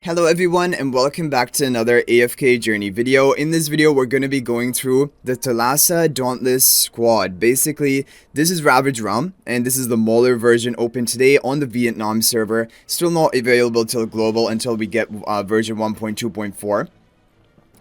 Hello everyone and welcome back to another AFK journey video. In this video we're going to be going through the Thalassa Dauntless Squad. Basically, this is Ravaged Realm and this is the Mauler version open today on the Vietnam server. Still not available till global until we get version 1.2.4.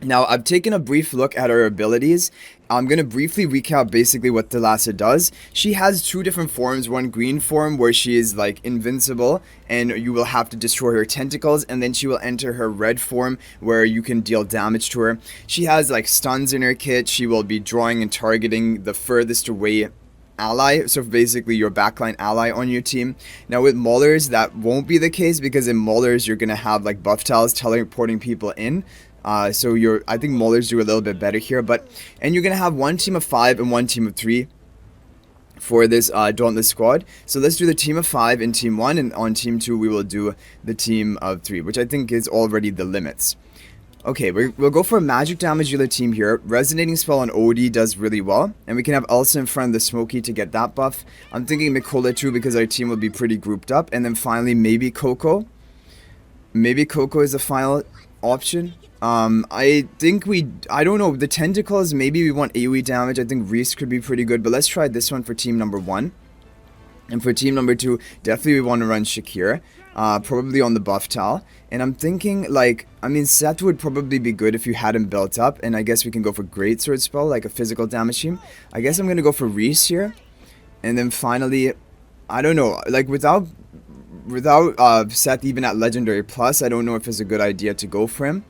Now, I've taken a brief look at her abilities. I'm going to briefly recap basically what Thalassa does. She has two different forms. One green form where she is like invincible and you will have to destroy her tentacles. And then she will enter her red form where you can deal damage to her. She has like stuns in her kit. She will be drawing and targeting the furthest away ally, so basically your backline ally on your team. Now with Maulers that won't be the case because in Maulers you're gonna have like buff tiles teleporting people in. I think Maulers do a little bit better here, and you're gonna have one team of 5 and one team of 3 for this Dauntless Squad. So let's do the team of 5 in team 1, and on team 2 we will do the team of 3, which I think is already the limits. Okay, we'll go for a magic damage dealer team here. Resonating spell on OD does really well, and we can have Elsa in front of the Smoky to get that buff. I'm thinking Mikola too because our team will be pretty grouped up, and then finally maybe Coco. Maybe Coco is the final option. I don't know, the tentacles, maybe we want AoE damage. I think Reese could be pretty good, but let's try this one for team number 1. And for team number 2, definitely we want to run Shakir, probably on the buff tile. And I'm thinking, like, I mean, Seth would probably be good if you had him built up, and I guess we can go for Greatsword spell, like a physical damage team. I guess I'm gonna go for Reese here. And then finally, I don't know, like, without Seth even at Legendary Plus, I don't know if it's a good idea to go for him.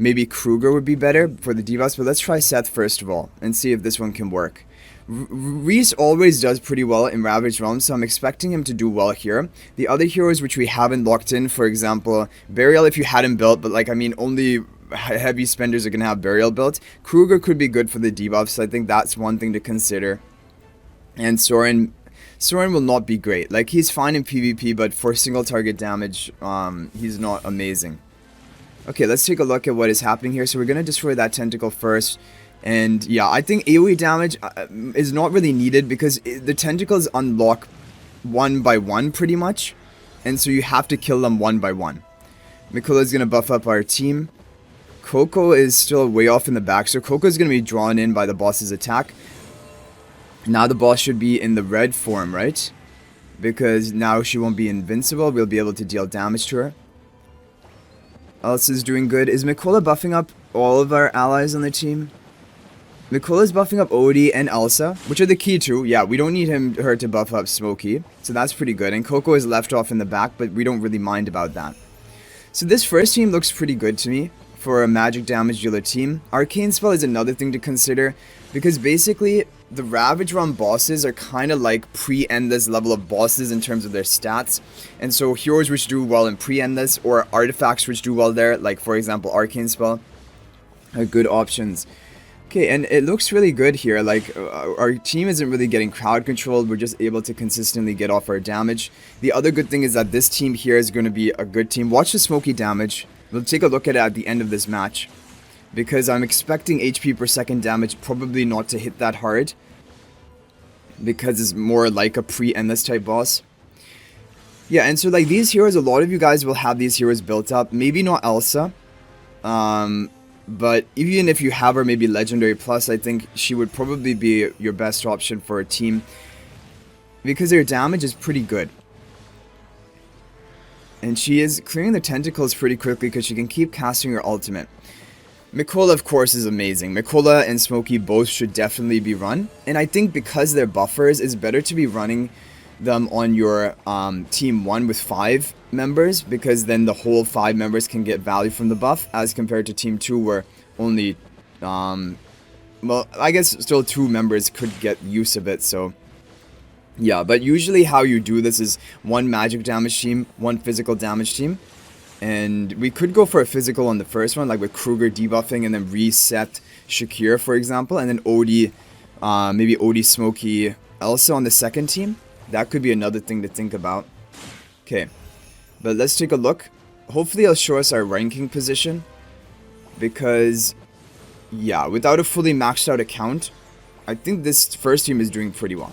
Maybe Kruger would be better for the debuffs, but let's try Seth first of all and see if this one can work. Reese always does pretty well in Ravaged Realm, so I'm expecting him to do well here. The other heroes which we haven't locked in, for example, Burial if you had him built, but like, I mean, only heavy spenders are going to have Burial built. Kruger could be good for the debuffs, so I think that's one thing to consider. And Soren will not be great. Like, he's fine in PvP, but for single target damage, he's not amazing. Okay, let's take a look at what is happening here. So we're going to destroy that tentacle first. And yeah, I think AoE damage is not really needed because the tentacles unlock one by one pretty much. And so you have to kill them one by one. Mikola is going to buff up our team. Coco is still way off in the back. So Coco is going to be drawn in by the boss's attack. Now the boss should be in the red form, right? Because now she won't be invincible. We'll be able to deal damage to her. Elsa's doing good. Is Mikola buffing up all of our allies on the team? Mikola's buffing up Odie and Elsa, which are the key two. Yeah, we don't need her to buff up Smokey, so that's pretty good. And Coco is left off in the back, but we don't really mind about that. So this first team looks pretty good to me for a magic damage dealer team. Arcane spell is another thing to consider, because basically the Ravaged Realm bosses are kind of like pre-endless level of bosses in terms of their stats. And so heroes which do well in pre-endless or artifacts which do well there, like for example Arcane spell, are good options. Okay, and it looks really good here. Like, our team isn't really getting crowd controlled. We're just able to consistently get off our damage. The other good thing is that this team here is going to be a good team. Watch the Smoky damage. We'll take a look at it at the end of this match, because I'm expecting HP per second damage probably not to hit that hard, because it's more like a pre-endless type boss. Yeah, and so like these heroes, a lot of you guys will have these heroes built up. Maybe not Elsa. But even if you have her maybe Legendary Plus, I think she would probably be your best option for a team, because her damage is pretty good. And she is clearing the tentacles pretty quickly because she can keep casting her ultimate. Mikola, of course, is amazing. Mikola and Smokey both should definitely be run. And I think because they're buffers, it's better to be running them on your team 1 with 5 members, because then the whole 5 members can get value from the buff, as compared to team 2 where only well, I guess still 2 members could get use of it. So yeah, but usually how you do this is 1 magic damage team, 1 physical damage team. And we could go for a physical on the first one, like with Kruger debuffing and then reset Shakir, for example, and then Odie, maybe Odie, Smokey, Elsa on the second team. That could be another thing to think about. Okay, but let's take a look. Hopefully it'll show us our ranking position, because yeah, without a fully maxed out account, I think this first team is doing pretty well.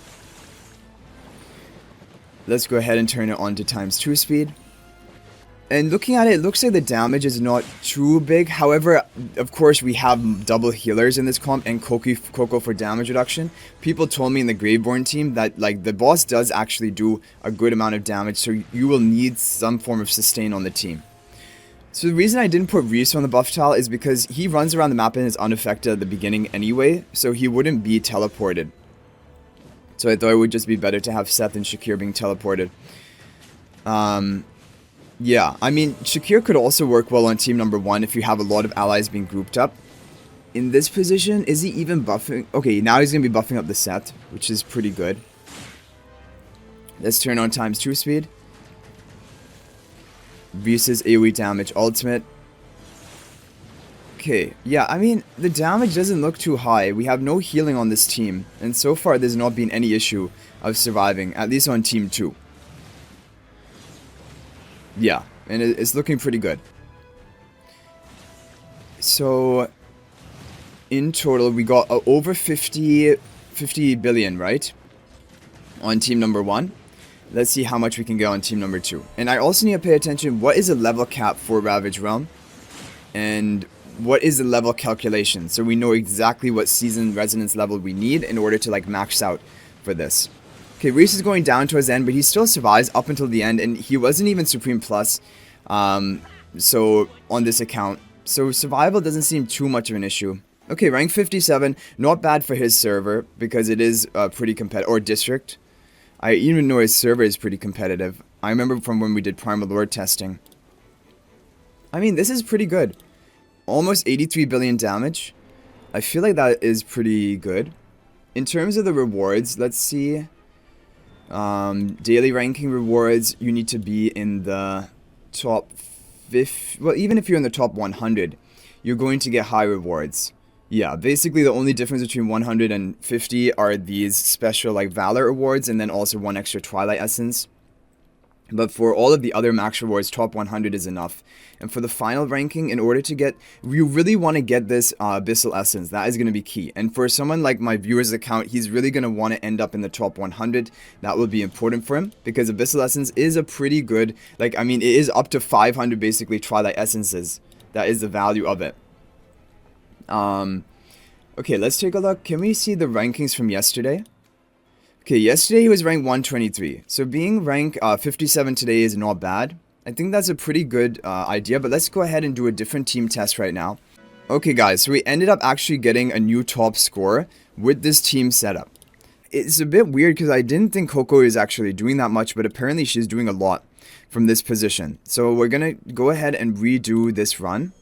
Let's go ahead and turn it on to ×2 speed. And looking at it, it looks like the damage is not too big. However, of course, we have double healers in this comp and Coco for damage reduction. People told me in the Graveborn team that like the boss does actually do a good amount of damage, so you will need some form of sustain on the team. So the reason I didn't put Reese on the buff tile is because he runs around the map and is unaffected at the beginning anyway, so he wouldn't be teleported. So I thought it would just be better to have Seth and Shakir being teleported. Yeah, I mean, Shakir could also work well on team number 1 if you have a lot of allies being grouped up. In this position, is he even buffing? Okay, now he's going to be buffing up the Seth, which is pretty good. Let's turn on ×2 speed. Reese's AoE damage ultimate. Okay, yeah, I mean, the damage doesn't look too high. We have no healing on this team, and so far there's not been any issue of surviving, at least on team 2. Yeah, and it's looking pretty good. So, in total, we got over 50 billion, right? On team number 1. Let's see how much we can get on team number 2. And I also need to pay attention, what is the level cap for Ravaged Realm? And what is the level calculation? So we know exactly what season resonance level we need in order to like max out for this. Okay, Reese is going down to his end, but he still survives up until the end, and he wasn't even Supreme Plus, so on this account. So survival doesn't seem too much of an issue. Okay, rank 57, not bad for his server, because it is pretty competitive, or district. I even know his server is pretty competitive. I remember from when we did Primal Lord testing. I mean, this is pretty good. Almost 83 billion damage. I feel like that is pretty good. In terms of the rewards, let's see. Daily ranking rewards, you need to be in the top 50, well, even if you're in the top 100, you're going to get high rewards. Yeah, basically the only difference between 100 and 50 are these special like Valor awards, and then also 1 extra Twilight Essence. But for all of the other max rewards, top 100 is enough. And for the final ranking, in order to get, you really want to get this Abyssal Essence. That is going to be key. And for someone like my viewer's account, he's really going to want to end up in the top 100. That will be important for him, because Abyssal Essence is a pretty good, like, I mean, it is up to 500 basically Twilight Essences. That is the value of it. Okay, let's take a look. Can we see the rankings from yesterday? Okay, yesterday he was ranked 123. So being rank 57 today is not bad. I think that's a pretty good idea, but let's go ahead and do a different team test right now. Okay guys, so we ended up actually getting a new top score with this team setup. It's a bit weird because I didn't think Coco is actually doing that much, but apparently she's doing a lot from this position. So we're going to go ahead and redo this run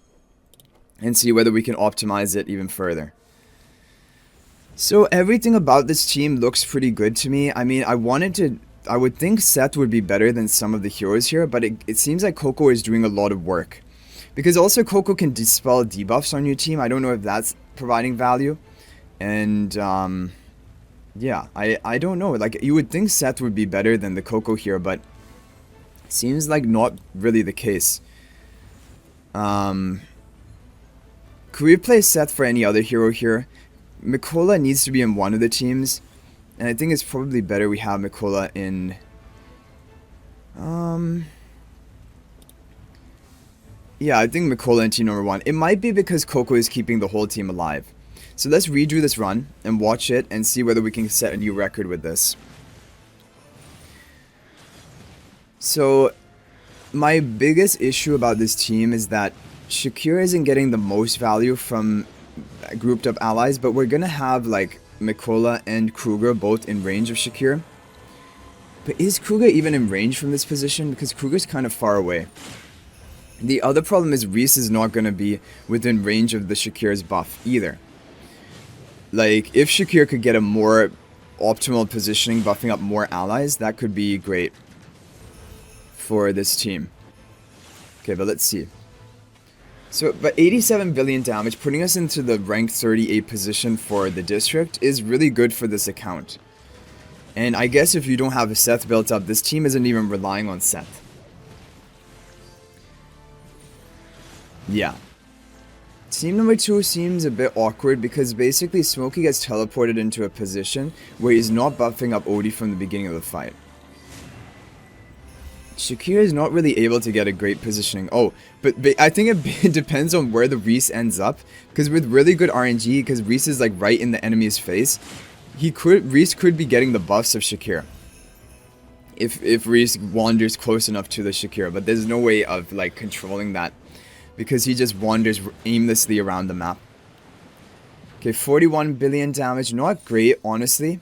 and see whether we can optimize it even further. So everything about this team looks pretty good to me. I mean, I would think Seth would be better than some of the heroes here, but it seems like Coco is doing a lot of work. Because also Coco can dispel debuffs on your team. I don't know if that's providing value. And, yeah, I don't know. Like, you would think Seth would be better than the Coco here, but it seems like not really the case. Could we replace Seth for any other hero here? Mikola needs to be in one of the teams, and I think it's probably better we have Mikola in, yeah, I think Mikola in team number 1. It might be because Coco is keeping the whole team alive. So let's redo this run and watch it and see whether we can set a new record with this. So my biggest issue about this team is that Shakir isn't getting the most value from grouped up allies, but we're gonna have like Mikola and Kruger both in range of Shakir. But is Kruger even in range from this position? Because Kruger's kind of far away. The other problem is Reese is not gonna be within range of the Shakir's buff either. Like, if Shakir could get a more optimal positioning, buffing up more allies, that could be great for this team. Okay, but let's see. So, but 87 billion damage, putting us into the rank 38 position for the district, is really good for this account. And I guess if you don't have a Seth built up, this team isn't even relying on Seth. Yeah. Team number 2 seems a bit awkward because basically Smokey gets teleported into a position where he's not buffing up Odie from the beginning of the fight. Shakir is not really able to get a great positioning. Oh, but I think it depends on where the Reese ends up. Because with really good RNG, because Reese is like right in the enemy's face, Reese could be getting the buffs of Shakir. If Reese wanders close enough to the Shakir. But there's no way of like controlling that. Because he just wanders aimlessly around the map. Okay, 41 billion damage. Not great, honestly,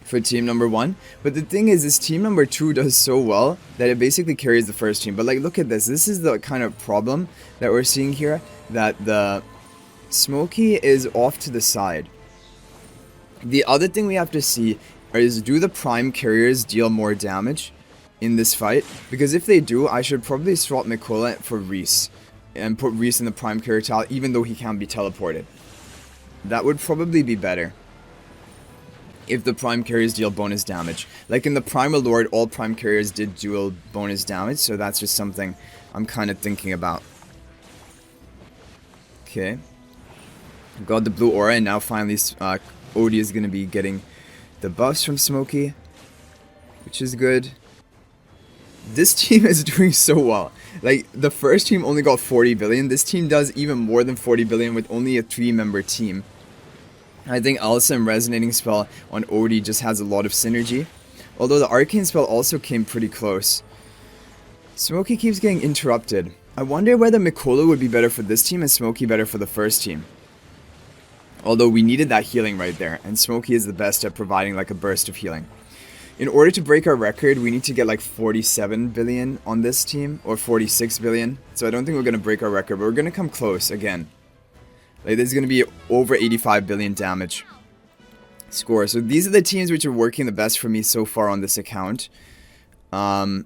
for team number 1. But the thing is, this team number 2 does so well that it basically carries the first team. But like, look at this. This is the kind of problem that we're seeing here. That the Smokey is off to the side. The other thing we have to see is, do the prime carriers deal more damage in this fight? Because if they do, I should probably swap Mikola for Reese. And put Reese in the prime carrier tile, even though he can be teleported. That would probably be better. If the prime carriers deal bonus damage. Like in the Primal Lord, all prime carriers did deal bonus damage. So that's just something I'm kind of thinking about. Okay. Got the blue aura, and now finally Odie is going to be getting the buffs from Smokey. Which is good. This team is doing so well. Like, the first team only got 40 billion. This team does even more than 40 billion with only a 3-member team. I think Elsa and Resonating Spell on Odie just has a lot of synergy. Although the Arcane Spell also came pretty close. Smokey keeps getting interrupted. I wonder whether Mikola would be better for this team and Smokey better for the first team. Although we needed that healing right there. And Smokey is the best at providing like a burst of healing. In order to break our record, we need to get like 47 billion on this team. Or 46 billion. So I don't think we're going to break our record. But we're going to come close again. Like, this is going to be over 85 billion damage score. So these are the teams which are working the best for me so far on this account. I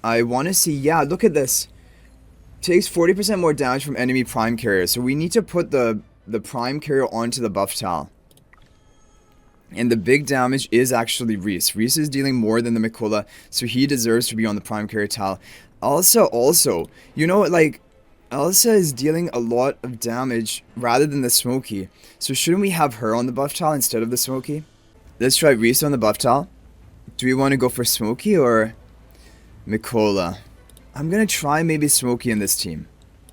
want to see... Yeah, look at this. Takes 40% more damage from enemy prime carriers. So we need to put the prime carrier onto the buff tile. And the big damage is actually Reese. Reese is dealing more than the Mikola, so he deserves to be on the prime carrier tile. Also, you know, like, Elsa is dealing a lot of damage rather than the Smokey. So shouldn't we have her on the buff tile instead of the Smokey? Let's try Reese on the buff tile. Do we want to go for Smokey or Mikola? I'm going to try maybe Smokey in this team.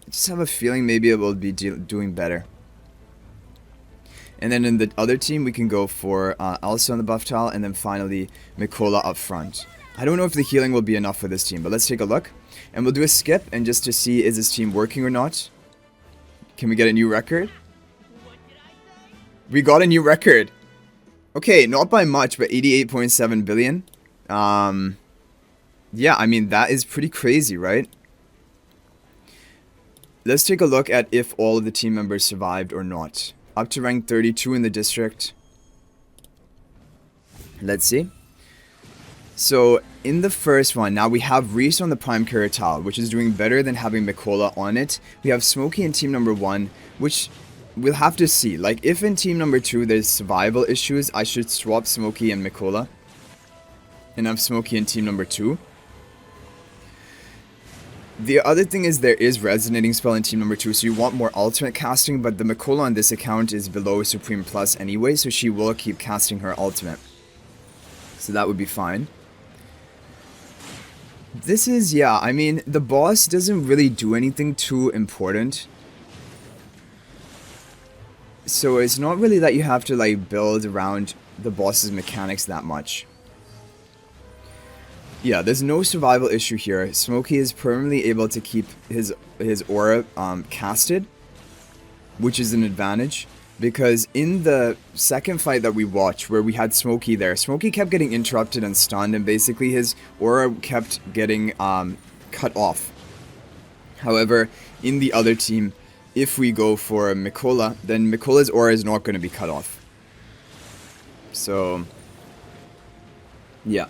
I just have a feeling maybe it will be doing better. And then in the other team, we can go for Elsa on the buff tile, and then finally Mikola up front. I don't know if the healing will be enough for this team, but let's take a look. And we'll do a skip, and just to see is this team working or not. Can we get a new record? We got a new record. Okay, not by much, but 88.7 billion. Yeah, I mean, that is pretty crazy, right? Let's take a look at if all of the team members survived or not. Up to rank 32 in the district. Let's see. So, in the first one, now we have Reese on the prime carrier tile, which is doing better than having Mikola on it. We have Smokey in team number 1, which we'll have to see. Like, if in team number 2 there's survival issues, I should swap Smokey and Mikola. And have Smokey in team number 2. The other thing is there is Resonating Spell in team number 2, so you want more ultimate casting, but the Mikola on this account is below Supreme Plus anyway, so she will keep casting her ultimate. So that would be fine. This is, yeah, I mean, the boss doesn't really do anything too important. So it's not really that you have to, like, build around the boss's mechanics that much. Yeah, there's no survival issue here. Smokey is permanently able to keep his aura casted, which is an advantage. Because in the second fight that we watched, where we had Smokey there, Smokey kept getting interrupted and stunned, and basically his aura kept getting cut off. However, in the other team, if we go for Mikola, then Mikola's aura is not going to be cut off. So, yeah.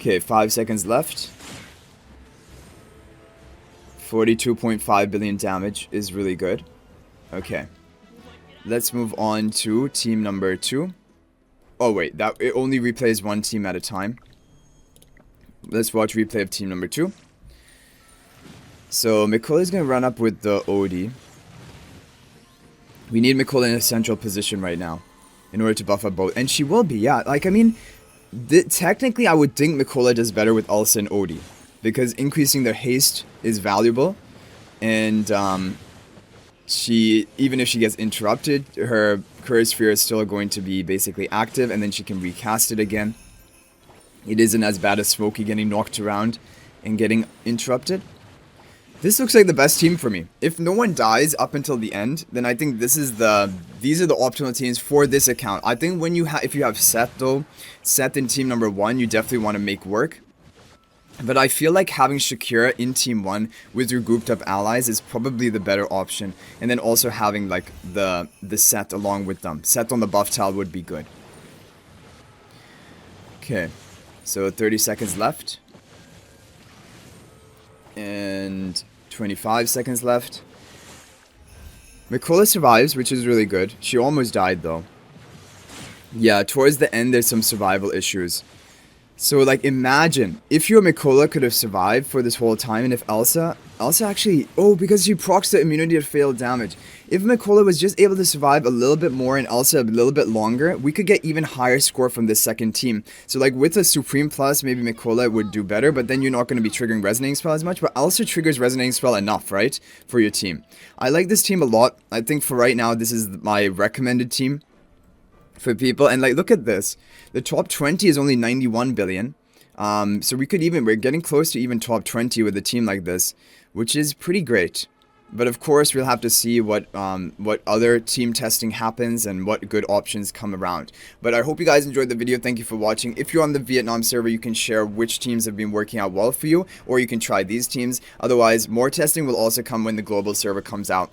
Okay, 5 seconds left. 42.5 billion damage is really good. Okay. Let's move on to team number 2. Oh wait, it only replays one team at a time. Let's watch replay of team number 2. So Mikola is going to run up with the Odie. We need Mikola in a central position right now in order to buff up both. And she will be, yeah. Like, I mean, Technically, I would think Mikola does better with Elsa and Odie, because increasing their haste is valuable, and she, even if she gets interrupted, her Courage Sphere is still going to be basically active, and then she can recast it again. It isn't as bad as Smokey getting knocked around and getting interrupted. This looks like the best team for me. If no one dies up until the end, then I think these are the optimal teams for this account. I think when if you have Seth though, Seth in team number 1, you definitely want to make work. But I feel like having Shakira in team 1 with your grouped up allies is probably the better option. And then also having like the Seth along with them. Seth on the buff tile would be good. Okay, so 30 seconds left. And 25 seconds left. Mikola survives, which is really good. She almost died though. Yeah, towards the end there's some survival issues. So like imagine if your Mikola could have survived for this whole time, and if Elsa actually, oh, because she procs the immunity to failed damage. If Mikola was just able to survive a little bit more and Elsa a little bit longer, we could get even higher score from this second team. So like with a Supreme Plus, maybe Mikola would do better, but then you're not going to be triggering Resonating Spell as much, but Elsa triggers Resonating Spell enough, right, for your team. I like this team a lot. I think for right now, this is my recommended team for people. And like, look at this. The top 20 is only 91 billion. So we're getting close to even top 20 with a team like this, which is pretty great. But of course, we'll have to see what other team testing happens and what good options come around. But I hope you guys enjoyed the video. Thank you for watching. If you're on the Vietnam server, you can share which teams have been working out well for you, or you can try these teams. Otherwise, more testing will also come when the global server comes out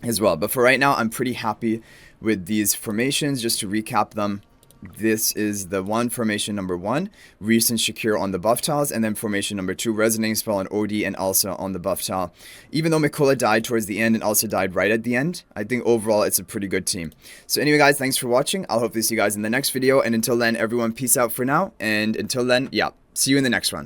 as well. But for right now, I'm pretty happy with these formations. Just to recap them, this is the formation number 1, Reese and Shakira on the buff tiles, and then formation number 2, Resonating Spell on Odie and Elsa on the buff tile. Even though Mikola died towards the end and Elsa died right at the end, I think overall it's a pretty good team. So anyway guys, thanks for watching. I'll hopefully see you guys in the next video, and until then, everyone, peace out for now, and until then, yeah, see you in the next one.